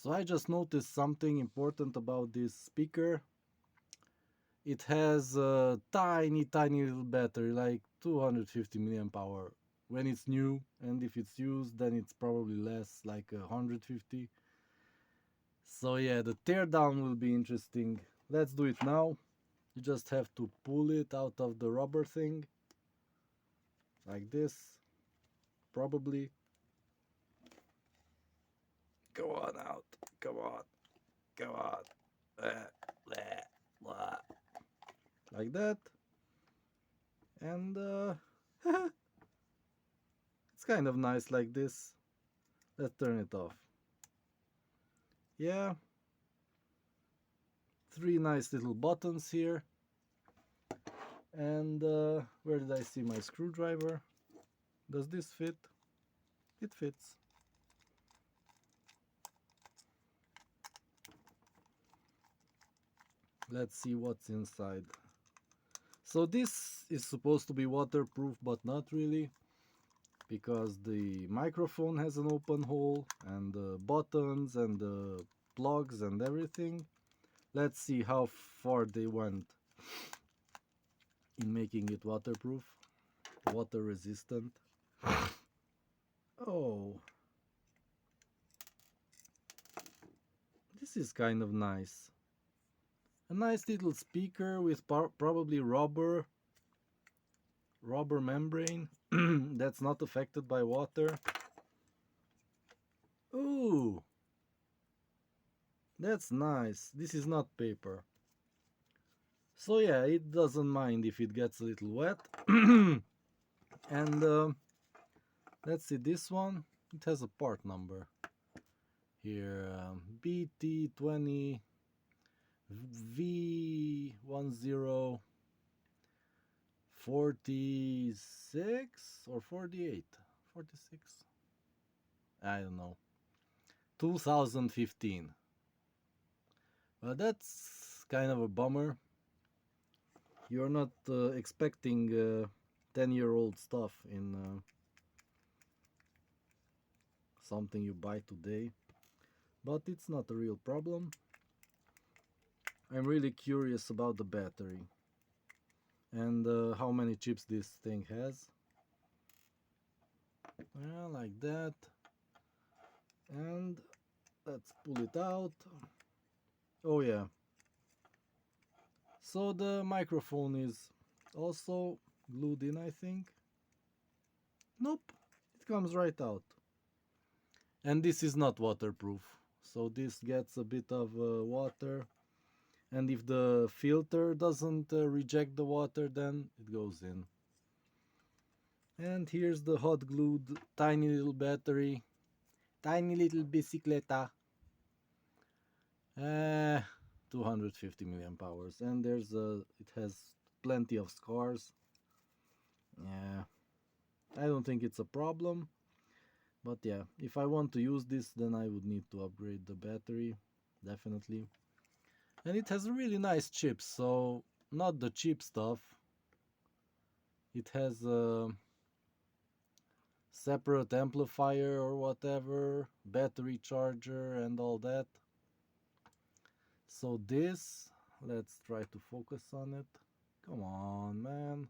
So I just noticed something important about this speaker. It has a tiny little battery, like 250 milliamp hour when it's new, and if it's used then it's probably less, like 150. So yeah, the teardown will be interesting. Let's do it now. You just have to pull it out of the rubber thing, like this, probably. Go on out, come on, come on. Blah, blah. Like that. And it's kind of nice like this. Let's turn it off. Yeah, three nice little buttons here. And where did I see my screwdriver? Does this fit? It fits. Let's see what's inside. So this is supposed to be waterproof, but not really, because the microphone has an open hole and the buttons and the plugs and everything. Let's see how far they went in making it waterproof, water resistant. Oh, this is kind of nice. A nice little speaker with probably rubber membrane that's not affected by water. Ooh, that's nice. This is not paper. So yeah, it doesn't mind if it gets a little wet. And let's see, this one, it has a part number here, BT20 V10 46 or 48, 46, I don't know, 2015. Well, that's kind of a bummer. You're not expecting 10-year-old stuff in something you buy today, but it's not a real problem. I'm really curious about the battery and how many chips this thing has. Yeah, like that. And let's pull it out. Oh yeah. So the microphone is also glued in, I think. Nope, it comes right out. And this is not waterproof, so this gets a bit of water, and if the filter doesn't reject the water, then it goes in. And here's the hot glued tiny little battery, tiny little bicicleta. 250 milliamp hours, and it has plenty of scars. Yeah, I don't think it's a problem, but yeah, if I want to use this, then I would need to upgrade the battery, definitely. And it has really nice chips, so not the cheap stuff. It has a separate amplifier or whatever, battery charger and all that. So this, let's try to focus on it. Come on, man.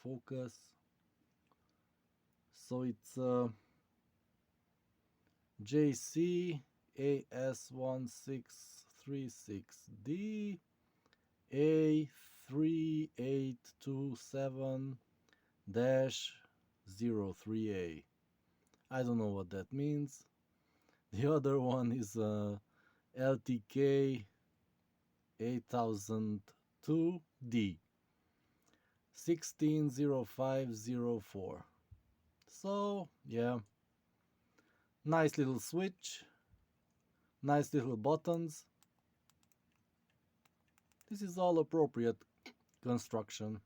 Focus. So it's JC AS1636D A3827-03A. I don't know what that means. The other one is LTK 8002D 160504. So yeah, nice little switch, nice little buttons. This is all appropriate construction.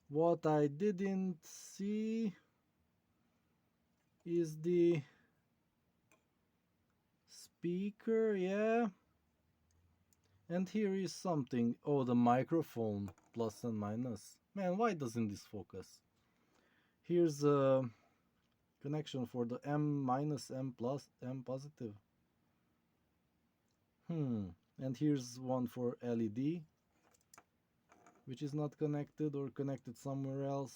What I didn't see is the speaker, yeah. And here is something. Oh, the microphone, plus and minus. Man, why doesn't this focus? Here's a connection for the M minus, M plus, M positive. And here's one for LED, which is not connected or connected somewhere else.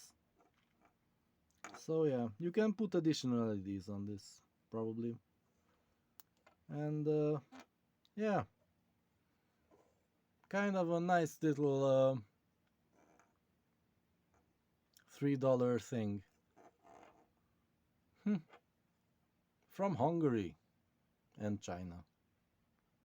So yeah, you can put additional LEDs on this, probably. And yeah, kind of a nice little $3 thing. From Hungary and China.